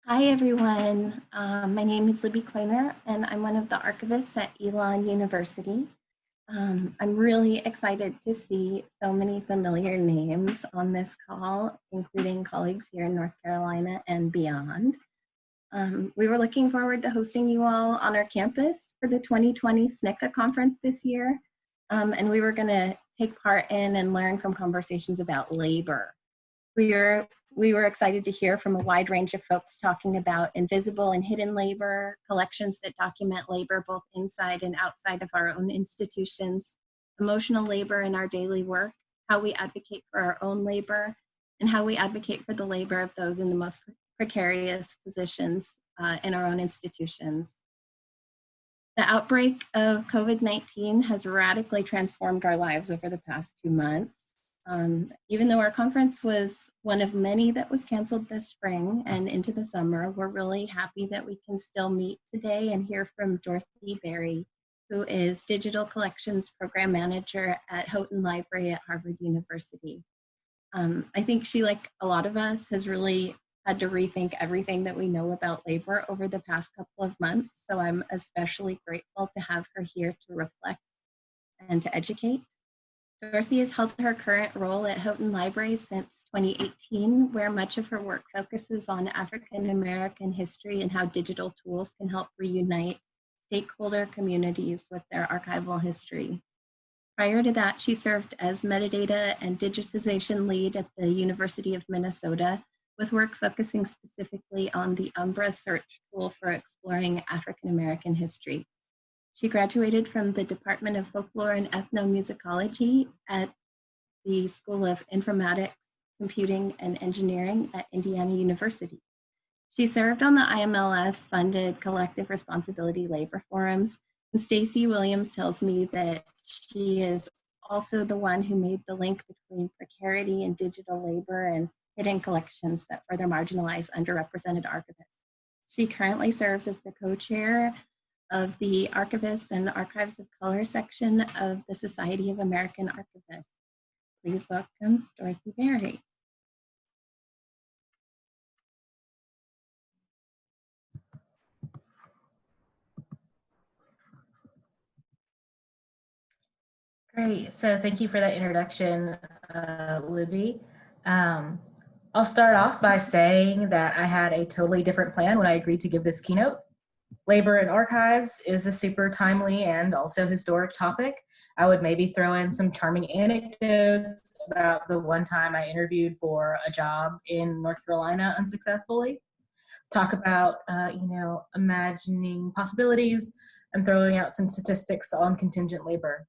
Hi, everyone. My name is Libby Coiner, and I'm one of the archivists at Elon University. I'm really excited to see so many familiar names on this call, including colleagues here in North Carolina and beyond. We were looking forward to hosting you all on our campus for the 2020 SNCA conference this year, and we were going to take part in and learn from conversations about labor. We were excited to hear from a wide range of folks talking about invisible and hidden labor, collections that document labor both inside and outside of our own institutions, emotional labor in our daily work, how we advocate for our own labor, and how we advocate for the labor of those in the most precarious positions in our own institutions. The outbreak of COVID-19 has radically transformed our lives over the past 2 months. Even though our conference was one of many that was canceled this spring and into the summer, we're really happy that we can still meet today and hear from Dorothy Berry, who is Digital Collections Program Manager at Houghton Library at Harvard University. I think she, like a lot of us, has really had to rethink everything that we know about labor over the past couple of months. So I'm especially grateful to have her here to reflect and to educate. Dorothy has held her current role at Houghton Library since 2018, where much of her work focuses on African American history and how digital tools can help reunite stakeholder communities with their archival history. Prior to that, she served as metadata and digitization lead at the University of Minnesota, with work focusing specifically on the Umbra search tool for exploring African American history. She graduated from the Department of Folklore and Ethnomusicology at the School of Informatics, Computing, and Engineering at Indiana University. She served on the IMLS-funded Collective Responsibility Labor Forums, and Stacy Williams tells me that she is also the one who made the link between precarity and digital labor and hidden collections that further marginalize underrepresented archivists. She currently serves as the co-chair of the Archivists and Archives of Color section of the Society of American Archivists. Please welcome Dorothy Berry. Great, so thank you for that introduction, Libby. I'll start off by saying that I had a totally different plan when I agreed to give this keynote. Labor in archives is a super timely and also historic topic. I would maybe throw in some charming anecdotes about the one time I interviewed for a job in North Carolina unsuccessfully. Talk about, imagining possibilities and throwing out some statistics on contingent labor.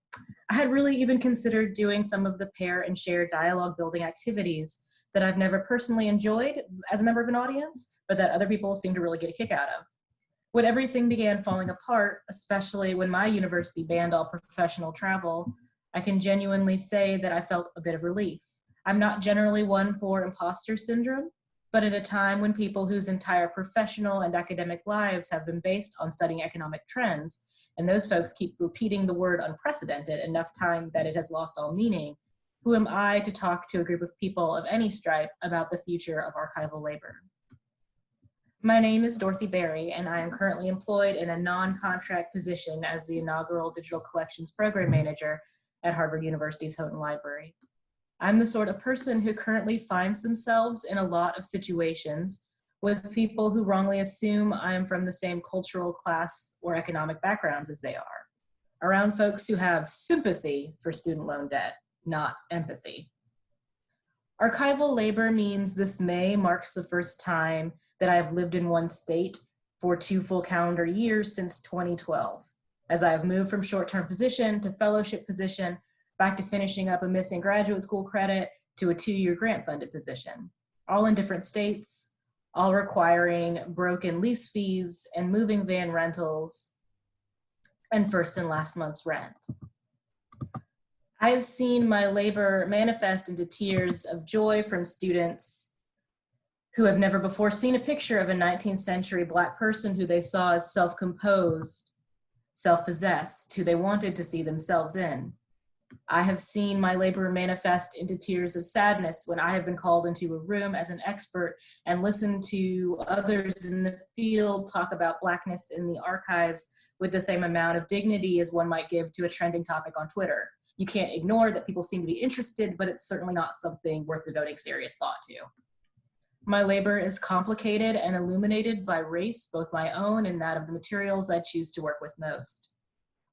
I had really even considered doing some of the pair and share dialogue building activities that I've never personally enjoyed as a member of an audience, but that other people seem to really get a kick out of. When everything began falling apart, especially when my university banned all professional travel, I can genuinely say that I felt a bit of relief. I'm not generally one for imposter syndrome, but at a time when people whose entire professional and academic lives have been based on studying economic trends, and those folks keep repeating the word unprecedented enough time that it has lost all meaning, who am I to talk to a group of people of any stripe about the future of archival labor? My name is Dorothy Berry, and I am currently employed in a non-contract position as the inaugural Digital Collections Program Manager at Harvard University's Houghton Library. I'm the sort of person who currently finds themselves in a lot of situations with people who wrongly assume I am from the same cultural, class, or economic backgrounds as they are, around folks who have sympathy for student loan debt, not empathy. Archival labor means this May marks the first time that I have lived in one state for 2 full calendar years since 2012, as I have moved from short-term position to fellowship position, back to finishing up a missing graduate school credit to a 2-year grant-funded position, all in different states, all requiring broken lease fees and moving van rentals and first and last month's rent. I have seen my labor manifest into tears of joy from students who have never before seen a picture of a 19th century Black person who they saw as self-composed, self-possessed, who they wanted to see themselves in. I have seen my labor manifest into tears of sadness when I have been called into a room as an expert and listened to others in the field talk about Blackness in the archives with the same amount of dignity as one might give to a trending topic on Twitter. You can't ignore that people seem to be interested, but it's certainly not something worth devoting serious thought to. My labor is complicated and illuminated by race, both my own and that of the materials I choose to work with most.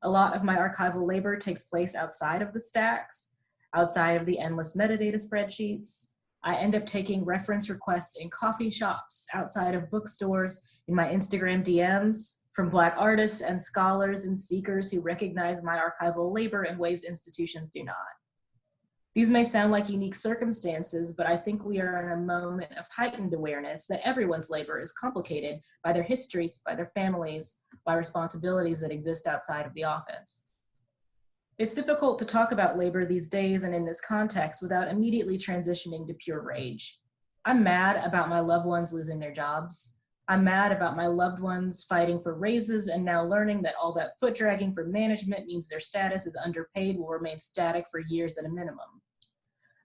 A lot of my archival labor takes place outside of the stacks, outside of the endless metadata spreadsheets. I end up taking reference requests in coffee shops, outside of bookstores, in my Instagram DMs, from Black artists and scholars and seekers who recognize my archival labor in ways institutions do not. These may sound like unique circumstances, but I think we are in a moment of heightened awareness that everyone's labor is complicated by their histories, by their families, by responsibilities that exist outside of the office. It's difficult to talk about labor these days and in this context without immediately transitioning to pure rage. I'm mad about my loved ones losing their jobs. I'm mad about my loved ones fighting for raises and now learning that all that foot dragging for management means their status as underpaid will remain static for years at a minimum.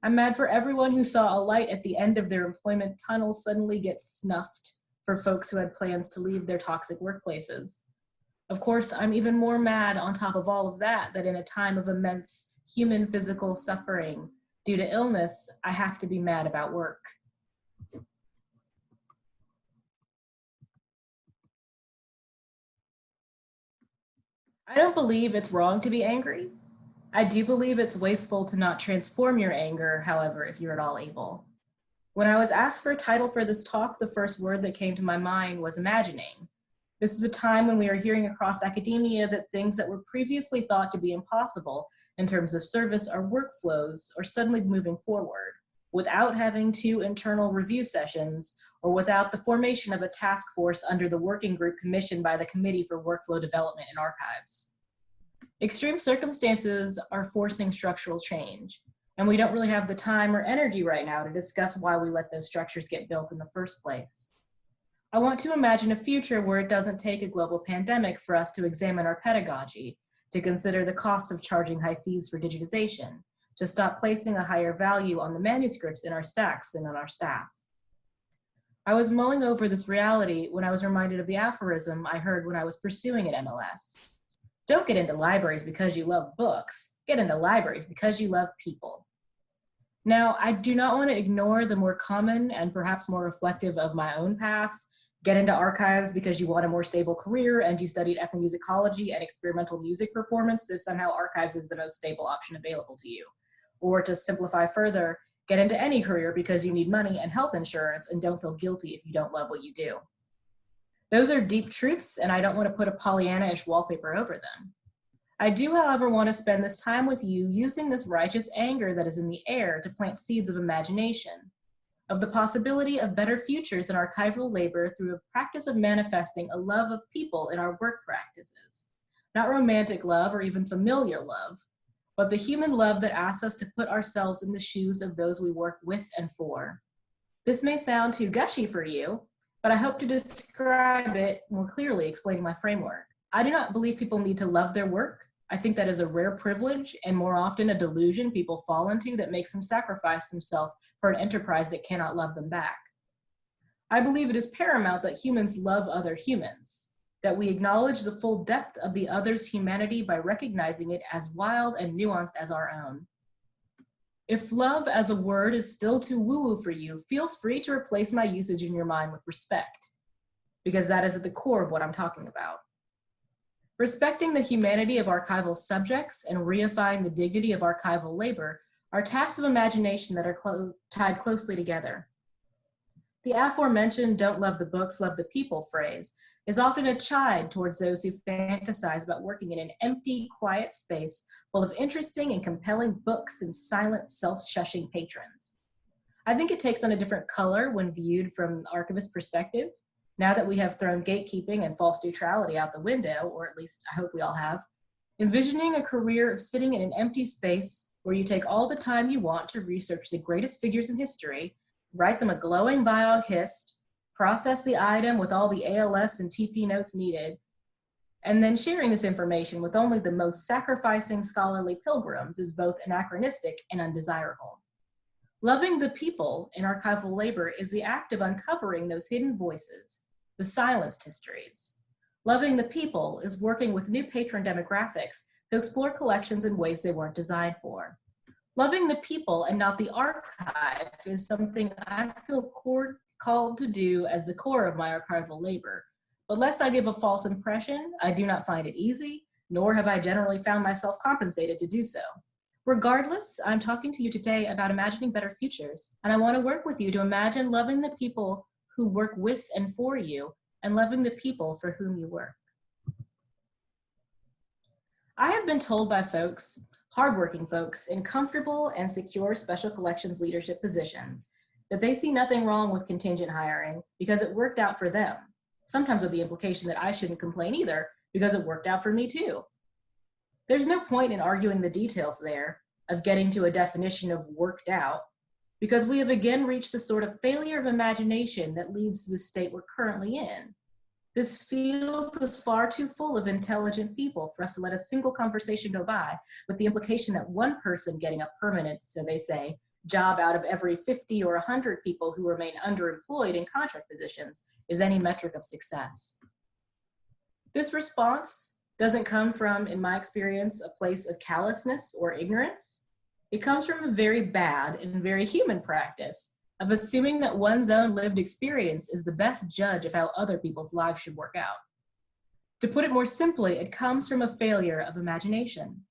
I'm mad for everyone who saw a light at the end of their employment tunnel suddenly get snuffed for folks who had plans to leave their toxic workplaces. Of course, I'm even more mad on top of all of that in a time of immense human physical suffering due to illness, I have to be mad about work. I don't believe it's wrong to be angry. I do believe it's wasteful to not transform your anger, however, if you're at all able. When I was asked for a title for this talk, the first word that came to my mind was imagining. This is a time when we are hearing across academia that things that were previously thought to be impossible in terms of service or workflows are suddenly moving forward without having 2 internal review sessions or without the formation of a task force under the working group commissioned by the Committee for Workflow Development in Archives. Extreme circumstances are forcing structural change, and we don't really have the time or energy right now to discuss why we let those structures get built in the first place. I want to imagine a future where it doesn't take a global pandemic for us to examine our pedagogy, to consider the cost of charging high fees for digitization, to stop placing a higher value on the manuscripts in our stacks than on our staff. I was mulling over this reality when I was reminded of the aphorism I heard when I was pursuing an MLS. Don't get into libraries because you love books. Get into libraries because you love people. Now, I do not want to ignore the more common and perhaps more reflective of my own path. Get into archives because you want a more stable career and you studied ethnomusicology and experimental music performance, so somehow archives is the most stable option available to you. Or to simplify further, get into any career because you need money and health insurance and don't feel guilty if you don't love what you do. Those are deep truths, and I don't want to put a Pollyanna-ish wallpaper over them. I do, however, want to spend this time with you using this righteous anger that is in the air to plant seeds of imagination, of the possibility of better futures in archival labor through a practice of manifesting a love of people in our work practices. Not romantic love or even familiar love, but the human love that asks us to put ourselves in the shoes of those we work with and for. This may sound too gushy for you, but I hope to describe it more clearly, explaining my framework. I do not believe people need to love their work. I think that is a rare privilege and more often a delusion people fall into that makes them sacrifice themselves for an enterprise that cannot love them back. I believe it is paramount that humans love other humans, that we acknowledge the full depth of the other's humanity by recognizing it as wild and nuanced as our own. If love as a word is still too woo-woo for you, feel free to replace my usage in your mind with respect, because that is at the core of what I'm talking about. Respecting the humanity of archival subjects and reifying the dignity of archival labor are tasks of imagination that are tied closely together. The aforementioned "don't love the books, love the people" phrase is often a chide towards those who fantasize about working in an empty, quiet space full of interesting and compelling books and silent, self-shushing patrons. I think it takes on a different color when viewed from an archivist perspective, now that we have thrown gatekeeping and false neutrality out the window, or at least I hope we all have. Envisioning a career of sitting in an empty space where you take all the time you want to research the greatest figures in history, write them a glowing biog hist, process the item with all the ALS and TP notes needed, and then sharing this information with only the most sacrificing scholarly pilgrims is both anachronistic and undesirable. Loving the people in archival labor is the act of uncovering those hidden voices, the silenced histories. Loving the people is working with new patron demographics to explore collections in ways they weren't designed for. Loving the people and not the archive is something I feel called to do as the core of my archival labor. But lest I give a false impression, I do not find it easy, nor have I generally found myself compensated to do so. Regardless, I'm talking to you today about imagining better futures, and I want to work with you to imagine loving the people who work with and for you, and loving the people for whom you work. I have been told by folks, hardworking folks, in comfortable and secure special collections leadership positions, that they see nothing wrong with contingent hiring because it worked out for them, sometimes with the implication that I shouldn't complain either because it worked out for me too. There's no point in arguing the details there of getting to a definition of worked out, because we have again reached the sort of failure of imagination that leads to the state we're currently in. This field is far too full of intelligent people for us to let a single conversation go by with the implication that one person getting a permanent, so they say, job out of every 50 or 100 people who remain underemployed in contract positions is any metric of success. This response doesn't come from, in my experience, a place of callousness or ignorance. It comes from a very bad and very human practice of assuming that one's own lived experience is the best judge of how other people's lives should work out. To put it more simply, it comes from a failure of imagination.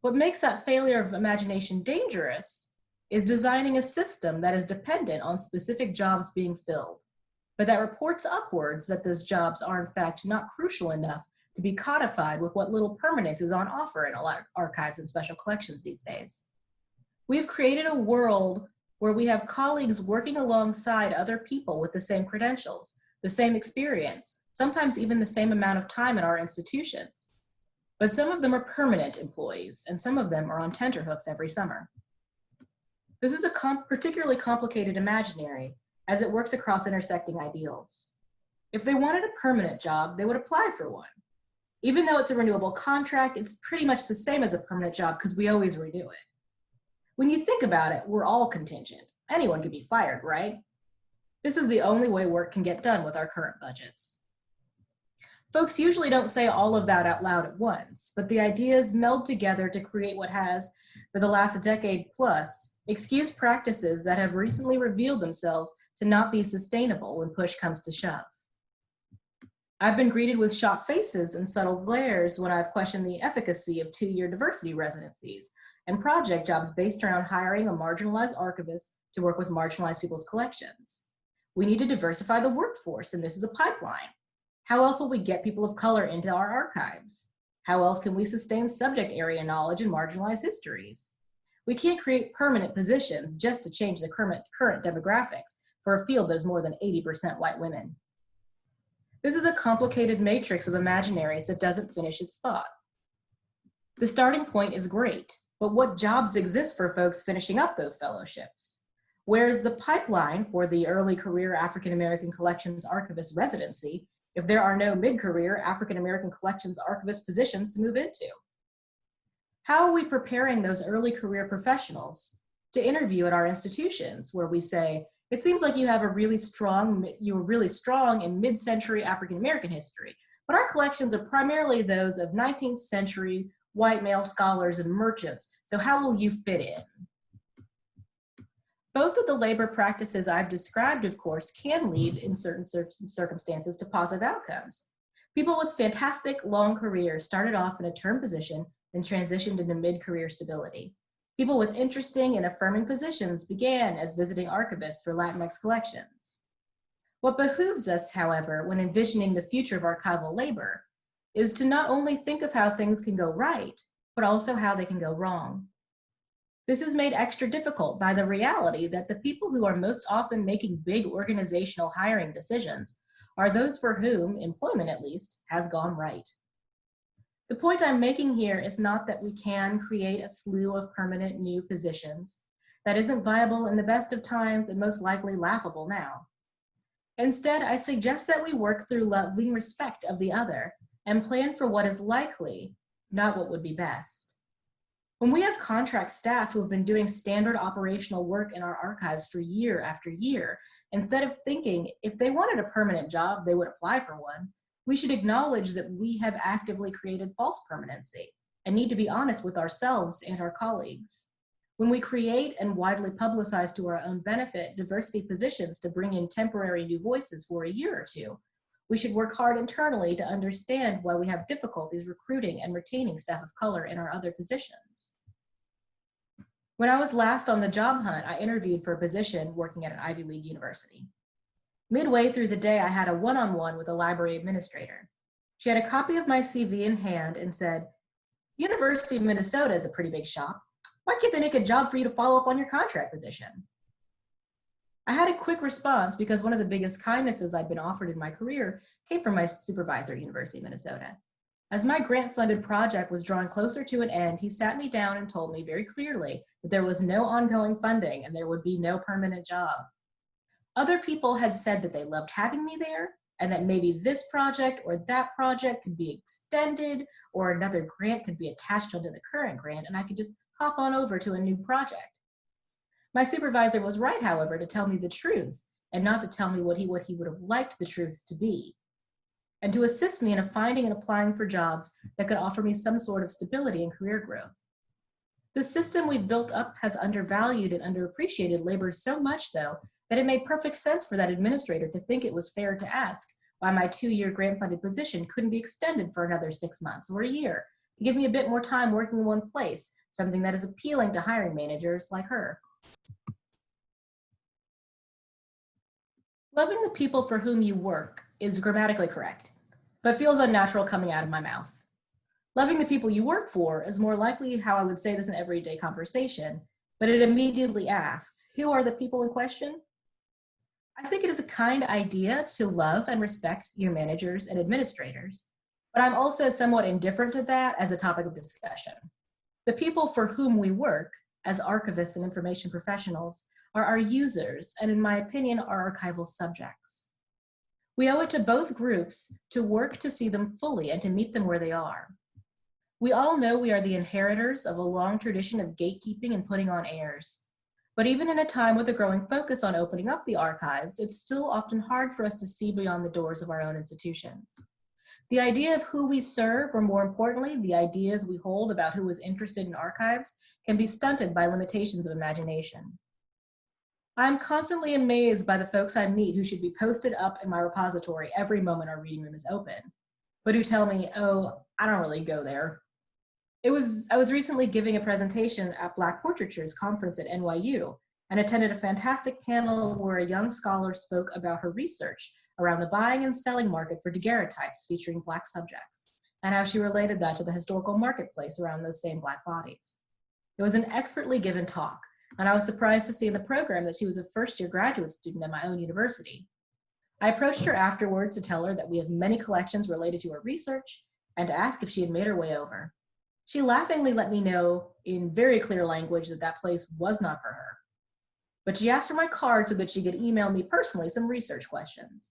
What makes that failure of imagination dangerous is designing a system that is dependent on specific jobs being filled, but that reports upwards that those jobs are in fact not crucial enough to be codified with what little permanence is on offer in a lot of archives and special collections these days. We've created a world where we have colleagues working alongside other people with the same credentials, the same experience, sometimes even the same amount of time in our institutions. But some of them are permanent employees, and some of them are on tenterhooks every summer. This is a particularly complicated imaginary, as it works across intersecting ideals. If they wanted a permanent job, they would apply for one. Even though it's a renewable contract, it's pretty much the same as a permanent job because we always renew it. When you think about it, we're all contingent. Anyone could be fired, right? This is the only way work can get done with our current budgets. Folks usually don't say all of that out loud at once, but the ideas meld together to create what has, for the last decade plus, excused practices that have recently revealed themselves to not be sustainable when push comes to shove. I've been greeted with shocked faces and subtle glares when I've questioned the efficacy of two-year diversity residencies and project jobs based around hiring a marginalized archivist to work with marginalized people's collections. We need to diversify the workforce, and this is a pipeline. How else will we get people of color into our archives? How else can we sustain subject area knowledge in marginalized histories? We can't create permanent positions just to change the current demographics for a field that is more than 80% white women. This is a complicated matrix of imaginaries that doesn't finish its thought. The starting point is great, but what jobs exist for folks finishing up those fellowships? Where is the pipeline for the early career African American Collections Archivist residency if there are no mid-career African American Collections Archivist positions to move into? How are we preparing those early career professionals to interview at our institutions where we say, it seems like you were really strong in mid-century African American history, but our collections are primarily those of 19th century white male scholars and merchants, so how will you fit in? Both of the labor practices I've described, of course, can lead in certain circumstances to positive outcomes. People with fantastic long careers started off in a term position and transitioned into mid-career stability. People with interesting and affirming positions began as visiting archivists for Latinx collections. What behooves us, however, when envisioning the future of archival labor is to not only think of how things can go right, but also how they can go wrong. This is made extra difficult by the reality that the people who are most often making big organizational hiring decisions are those for whom, employment at least, has gone right. The point I'm making here is not that we can create a slew of permanent new positions. That isn't viable in the best of times and most likely laughable now. Instead, I suggest that we work through loving respect of the other and plan for what is likely, not what would be best. When we have contract staff who have been doing standard operational work in our archives for year after year, instead of thinking if they wanted a permanent job, they would apply for one, we should acknowledge that we have actively created false permanency and need to be honest with ourselves and our colleagues. When we create and widely publicize to our own benefit diversity positions to bring in temporary new voices for a year or two, we should work hard internally to understand why we have difficulties recruiting and retaining staff of color in our other positions. When I was last on the job hunt, I interviewed for a position working at an Ivy League university. Midway through the day, I had a one-on-one with a library administrator. She had a copy of my CV in hand and said, "University of Minnesota is a pretty big shop. Why can't they make a job for you to follow up on your contract position?" I had a quick response because one of the biggest kindnesses I'd been offered in my career came from my supervisor at University of Minnesota. As my grant-funded project was drawing closer to an end, he sat me down and told me very clearly that there was no ongoing funding and there would be no permanent job. Other people had said that they loved having me there and that maybe this project or that project could be extended or another grant could be attached onto the current grant and I could just hop on over to a new project. My supervisor was right, however, to tell me the truth and not to tell me what he would have liked the truth to be, and to assist me in finding and applying for jobs that could offer me some sort of stability and career growth. The system we've built up has undervalued and underappreciated labor so much, though, that it made perfect sense for that administrator to think it was fair to ask why my 2-year grant-funded position couldn't be extended for another 6 months or a year to give me a bit more time working in one place, something that is appealing to hiring managers like her. Loving the people for whom you work is grammatically correct, but feels unnatural coming out of my mouth. Loving the people you work for is more likely how I would say this in everyday conversation, but it immediately asks, who are the people in question? I think it is a kind idea to love and respect your managers and administrators, but I'm also somewhat indifferent to that as a topic of discussion. The people for whom we work, as archivists and information professionals, are our users, and in my opinion, are archival subjects. We owe it to both groups to work to see them fully and to meet them where they are. We all know we are the inheritors of a long tradition of gatekeeping and putting on airs. But even in a time with a growing focus on opening up the archives, it's still often hard for us to see beyond the doors of our own institutions. The idea of who we serve, or more importantly, the ideas we hold about who is interested in archives, can be stunted by limitations of imagination. I'm constantly amazed by the folks I meet who should be posted up in my repository every moment our reading room is open, but who tell me, oh, I don't really go there. I was recently giving a presentation at Black Portraiture's conference at NYU and attended a fantastic panel where a young scholar spoke about her research around the buying and selling market for daguerreotypes featuring Black subjects, and how she related that to the historical marketplace around those same Black bodies. It was an expertly given talk, and I was surprised to see in the program that she was a first-year graduate student at my own university. I approached her afterwards to tell her that we have many collections related to her research and to ask if she had made her way over. She laughingly let me know in very clear language that that place was not for her. But she asked for my card so that she could email me personally some research questions.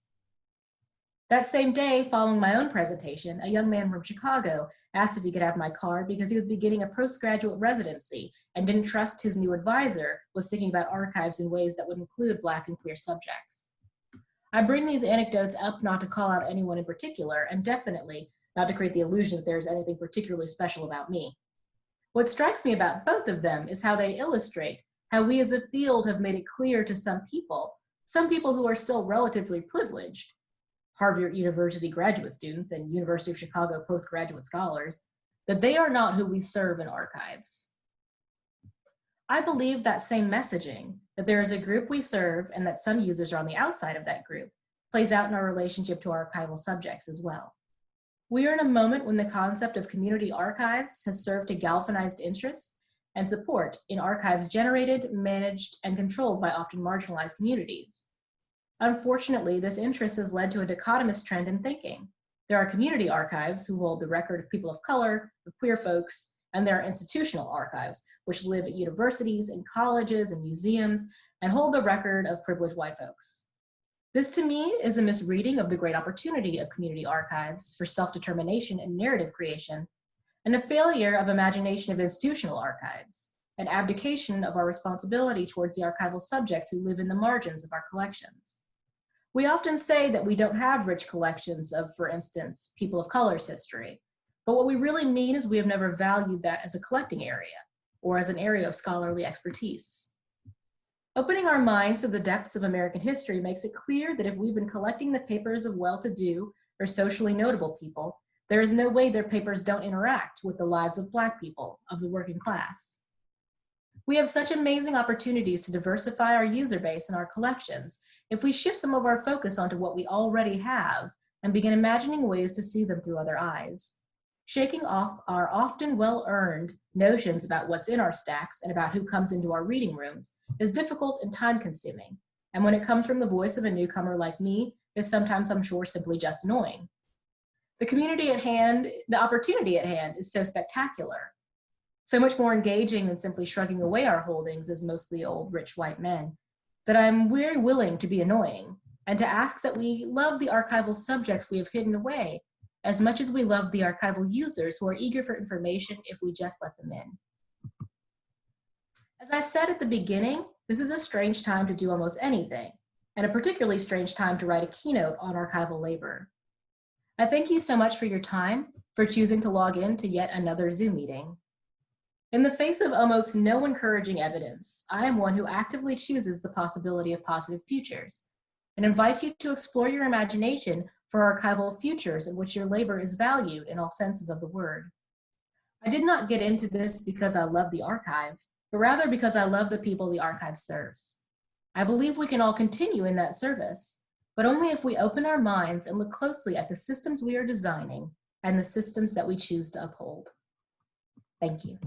That same day, following my own presentation, a young man from Chicago asked if he could have my card because he was beginning a postgraduate residency and didn't trust his new advisor was thinking about archives in ways that would include Black and queer subjects. I bring these anecdotes up not to call out anyone in particular, and definitely not to create the illusion that there's anything particularly special about me. What strikes me about both of them is how they illustrate how we as a field have made it clear to some people who are still relatively privileged, Harvard University graduate students and University of Chicago postgraduate scholars, that they are not who we serve in archives. I believe that same messaging, that there is a group we serve and that some users are on the outside of that group, plays out in our relationship to archival subjects as well. We are in a moment when the concept of community archives has served to galvanize interest and support in archives generated, managed, and controlled by often marginalized communities. Unfortunately, this interest has led to a dichotomous trend in thinking. There are community archives who hold the record of people of color, of queer folks, and there are institutional archives, which live at universities and colleges and museums and hold the record of privileged white folks. This to me is a misreading of the great opportunity of community archives for self-determination and narrative creation, and a failure of imagination of institutional archives, an abdication of our responsibility towards the archival subjects who live in the margins of our collections. We often say that we don't have rich collections of, for instance, people of color's history, but what we really mean is we have never valued that as a collecting area or as an area of scholarly expertise. Opening our minds to the depths of American history makes it clear that if we've been collecting the papers of well-to-do or socially notable people, there is no way their papers don't interact with the lives of Black people, of the working class. We have such amazing opportunities to diversify our user base and our collections if we shift some of our focus onto what we already have and begin imagining ways to see them through other eyes. Shaking off our often well-earned notions about what's in our stacks and about who comes into our reading rooms is difficult and time-consuming, and when it comes from the voice of a newcomer like me, is sometimes, I'm sure, simply just annoying. The opportunity at hand is so spectacular, so much more engaging than simply shrugging away our holdings as mostly old, rich white men, that I'm very willing to be annoying and to ask that we love the archival subjects we have hidden away as much as we love the archival users who are eager for information if we just let them in. As I said at the beginning, this is a strange time to do almost anything, and a particularly strange time to write a keynote on archival labor. I thank you so much for your time, for choosing to log in to yet another Zoom meeting. In the face of almost no encouraging evidence, I am one who actively chooses the possibility of positive futures and invite you to explore your imagination for archival futures in which your labor is valued in all senses of the word. I did not get into this because I love the archive, but rather because I love the people the archive serves. I believe we can all continue in that service, but only if we open our minds and look closely at the systems we are designing and the systems that we choose to uphold. Thank you.